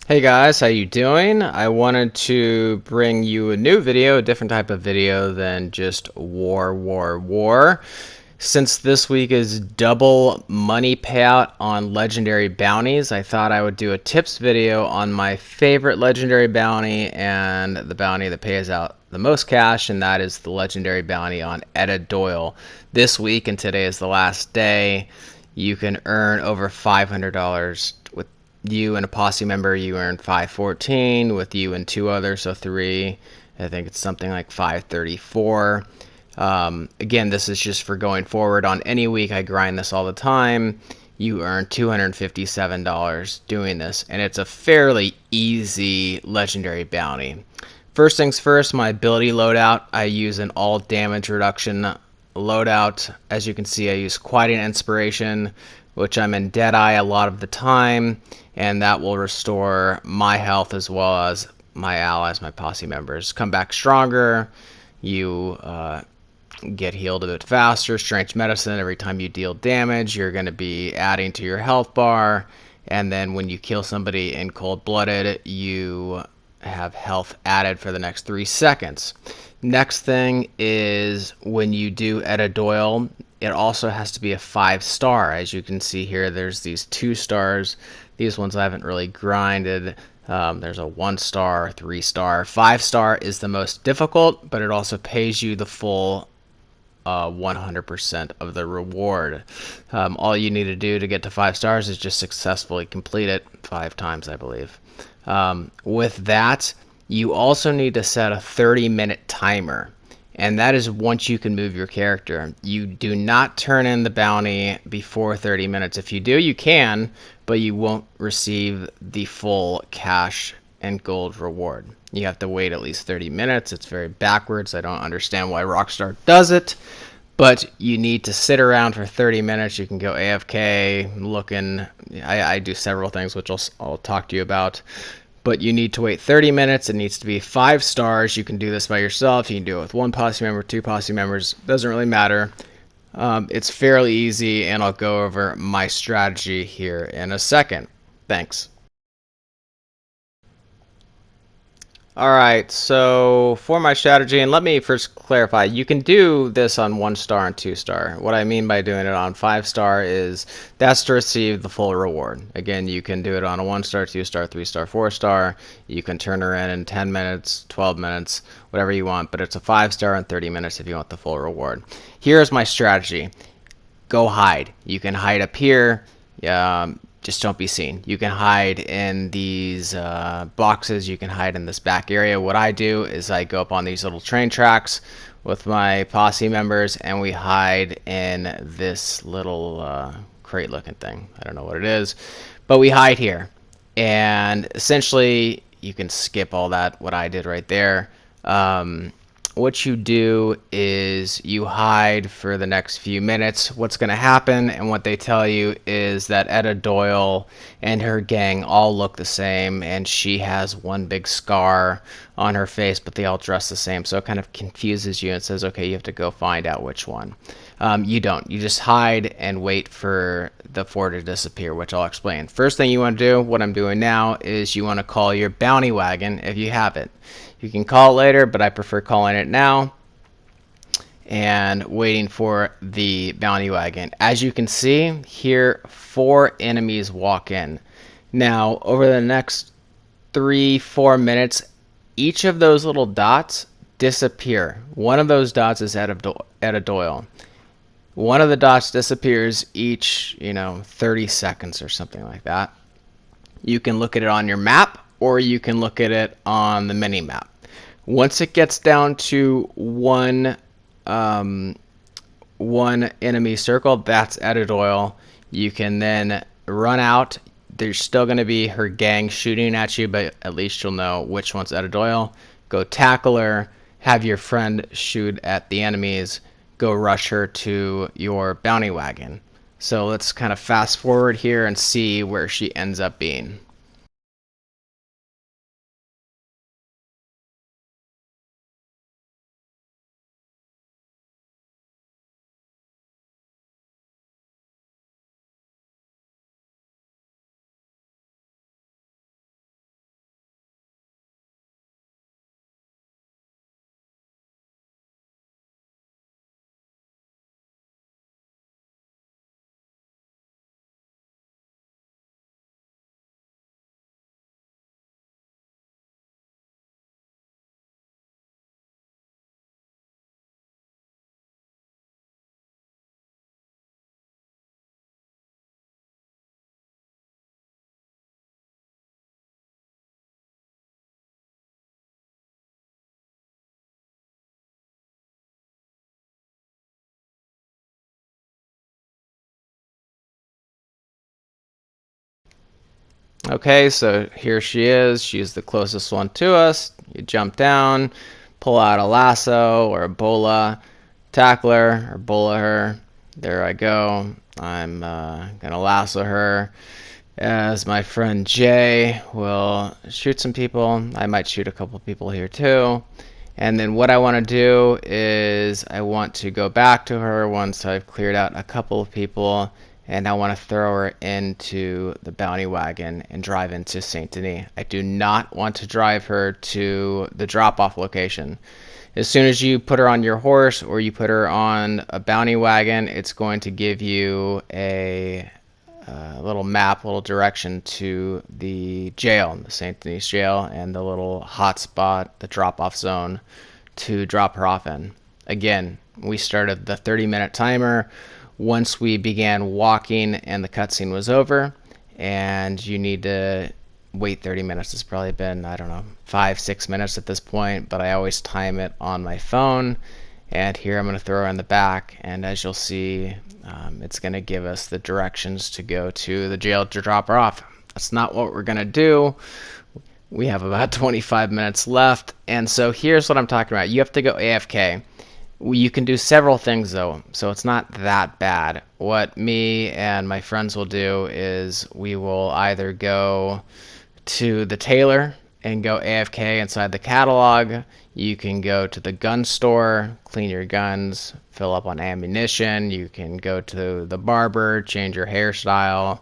Hey guys, how you doing? I wanted to bring you a new video, a different type of video than just war. Since this week is double money payout on legendary bounties, I thought I would do a tips video on my favorite legendary bounty and the bounty that pays out the most cash, and that is the legendary bounty on Etta Doyle. This week, and today is the last day, you can earn over $500 with you and a posse member. You earn 514 with you and two others, so three. I think it's something like 534. Again, this is just for going forward. On any week, I grind this all the time. You earn $257 doing this, and it's a fairly easy legendary bounty. First things first, my ability loadout. I use an all damage reduction loadout. As you can see, I use Quieting Inspiration, which I'm in Deadeye a lot of the time, and that will restore my health as well as my allies, my posse members. Come back stronger. You get healed a bit faster. Strange Medicine, every time you deal damage, you're going to be adding to your health bar. And then when you kill somebody in Cold Blooded, you have health added for the next 3 seconds. Next thing is when you do Etta Doyle, it also has to be a 5-star. As you can see here, there's these 2 stars. These ones I haven't really grinded. There's a 1-star, 3-star. 5-star is the most difficult, but it also pays you the full 100% of the reward. All you need to do to get to 5 stars is just successfully complete it 5 times, I believe. With that, you also need to set a 30-minute timer, and that is once you can move your character. You do not turn in the bounty before 30 minutes. If you do, you can, but you won't receive the full cash and gold reward. You have to wait at least 30 minutes. It's very backwards. I don't understand why Rockstar does it, but you need to sit around for 30 minutes. You can go AFK, looking. I do several things, which I'll talk to you about. But you need to wait 30 minutes. It needs to be 5 stars. You can do this by yourself. You can do it with one posse member, 2 posse members. Doesn't really matter. It's fairly easy, and I'll go over my strategy here in a second. Thanks. Alright, so for my strategy, and let me first clarify, you can do this on 1-star and 2-star. What I mean by doing it on 5-star is that's to receive the full reward. Again, you can do it on a 1-star, 2-star, 3-star, 4-star. You can turn her in 10 minutes, 12 minutes, whatever you want, but it's a 5-star in 30 minutes if you want the full reward. Here's my strategy. Go hide. You can hide up here. Just don't be seen. You can hide in these boxes. You can hide in this back area. What I do is I go up on these little train tracks with my posse members, and we hide in this little crate looking thing. I don't know what it is, but we hide here. And essentially, you can skip all that, what I did right there. What you do is you hide for the next few minutes. What's going to happen, and what they tell you, is that Etta Doyle and her gang all look the same, and she has one big scar on her face, but they all dress the same, so it kind of confuses you and says, okay, you have to go find out which one. You don't. You just hide and wait for the 4 to disappear, which I'll explain. First thing you want to do, what I'm doing now, is you want to call your bounty wagon if you have it. You can call it later, but I prefer calling it now and waiting for the bounty wagon. As you can see here, 4 enemies walk in. Now, over the next 3-4 minutes, each of those little dots disappear. One of those dots is Etta Doyle. One of the dots disappears each, 30 seconds or something like that. You can look at it on your map, or you can look at it on the mini map. Once it gets down to one enemy circle, that's Etta Doyle. You can then run out. There's still going to be her gang shooting at you, but at least you'll know which one's Etta Doyle. Go tackle her, have your friend shoot at the enemies, go rush her to your bounty wagon. So let's kind of fast forward here and see where she ends up being. Okay, so here she is. She's the closest one to us. You jump down, pull out a lasso or a bola, tackle her or bola her. There I go. I'm gonna lasso her as my friend Jay will shoot some people. I might shoot a couple people here too. And then what I want to do is I want to go back to her once I've cleared out a couple of people, and I want to throw her into the bounty wagon and drive into Saint Denis. I do not want to drive her to the drop-off location. As soon as you put her on your horse or you put her on a bounty wagon, it's going to give you a little map, little direction to the jail, the St. Denis jail, and the little hotspot, the drop-off zone to drop her off in. Again, we started the 30-minute timer once we began walking and the cutscene was over, and you need to wait 30 minutes. It's probably been, I don't know, 5-6 minutes at this point, but I always time it on my phone. And here I'm going to throw her in the back, and as you'll see, it's going to give us the directions to go to the jail to drop her off. That's not what we're going to do. We have about 25 minutes left, and so here's what I'm talking about. You have to go AFK. You can do several things though, so it's not that bad. What me and my friends will do is we will either go to the tailor and go AFK inside the catalog. You can go to the gun store, clean your guns, fill up on ammunition. You can go to the barber, change your hairstyle,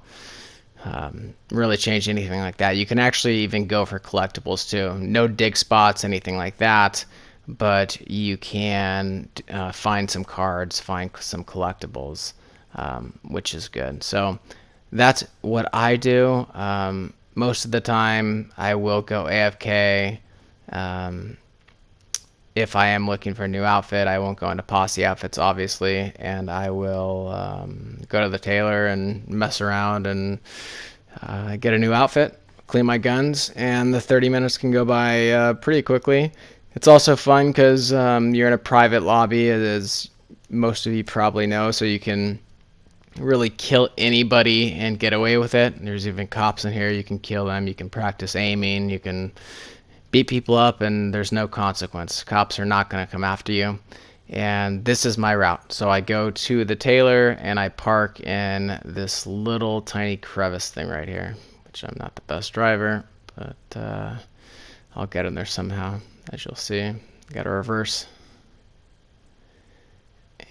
really change anything like that. You can actually even go for collectibles too. No dig spots, anything like that, but you can find some cards, find some collectibles, which is good. So that's what I do. Most of the time I will go AFK. If I am looking for a new outfit, I won't go into posse outfits, obviously, and I will go to the tailor and mess around and get a new outfit, clean my guns, and the 30 minutes can go by pretty quickly. It's also fun because you're in a private lobby, as most of you probably know, so you can really kill anybody and get away with it. There's even cops in here. You can kill them. You can practice aiming. You can beat people up, and there's no consequence. Cops are not going to come after you. And this is my route. So I go to the tailor and I park in this little tiny crevice thing right here, which I'm not the best driver, but I'll get in there somehow, as you'll see. Got to reverse.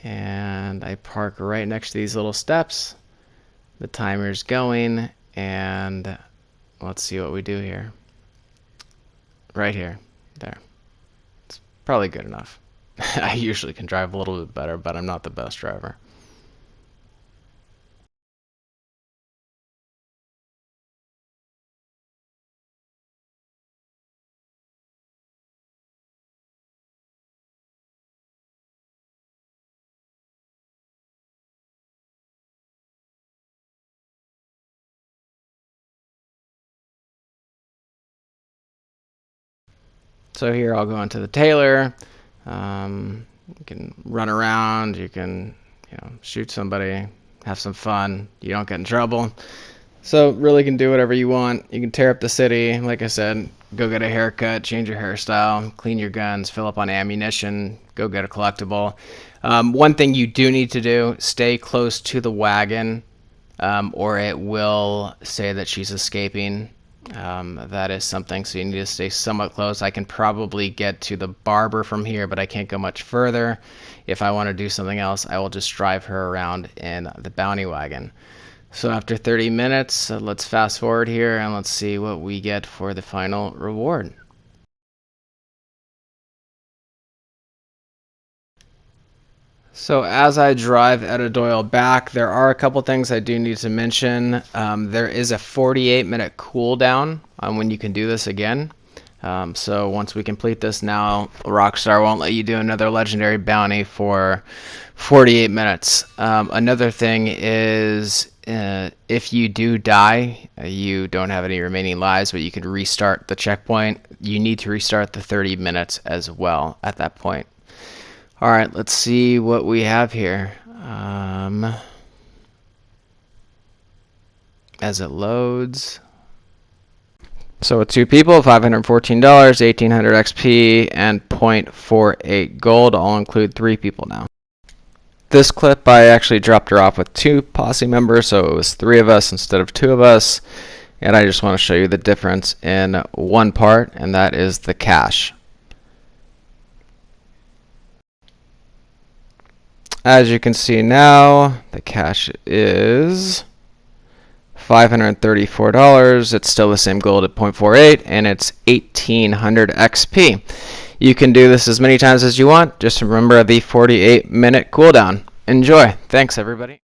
And I park right next to these little steps. The timer's going, and let's see what we do here. Right here. There. It's probably good enough. I usually can drive a little bit better, but I'm not the best driver. So here I'll go into the tailor. You can run around, you can shoot somebody, have some fun. You don't get in trouble. So really can do whatever you want. You can tear up the city, like I said, go get a haircut, change your hairstyle, clean your guns, fill up on ammunition, go get a collectible. One thing you do need to do, stay close to the wagon, or it will say that she's escaping. That is something, so you need to stay somewhat close. I can probably get to the barber from here, but I can't go much further. If I want to do something else, I will just drive her around in the bounty wagon. So after 30 minutes, let's fast forward here and let's see what we get for the final reward. So as I drive Etta Doyle back, there are a couple things I do need to mention. There is a 48-minute cooldown on when you can do this again. So once we complete this now, Rockstar won't let you do another legendary bounty for 48 minutes. Another thing is if you do die, you don't have any remaining lives, but you can restart the checkpoint. You need to restart the 30 minutes as well at that point. All right, let's see what we have here. As it loads, So with 2 people, $514, 1800 XP, and 0.48 gold. I'll include 3 people now. This clip, I actually dropped her off with 2 posse members, so it was 3 of us instead of 2 of us. And I just want to show you the difference in one part, and that is the cash. As you can see now, the cash is $534. It's still the same gold at 0.48, and it's 1800 XP. You can do this as many times as you want. Just remember the 48-minute cooldown. Enjoy. Thanks, everybody.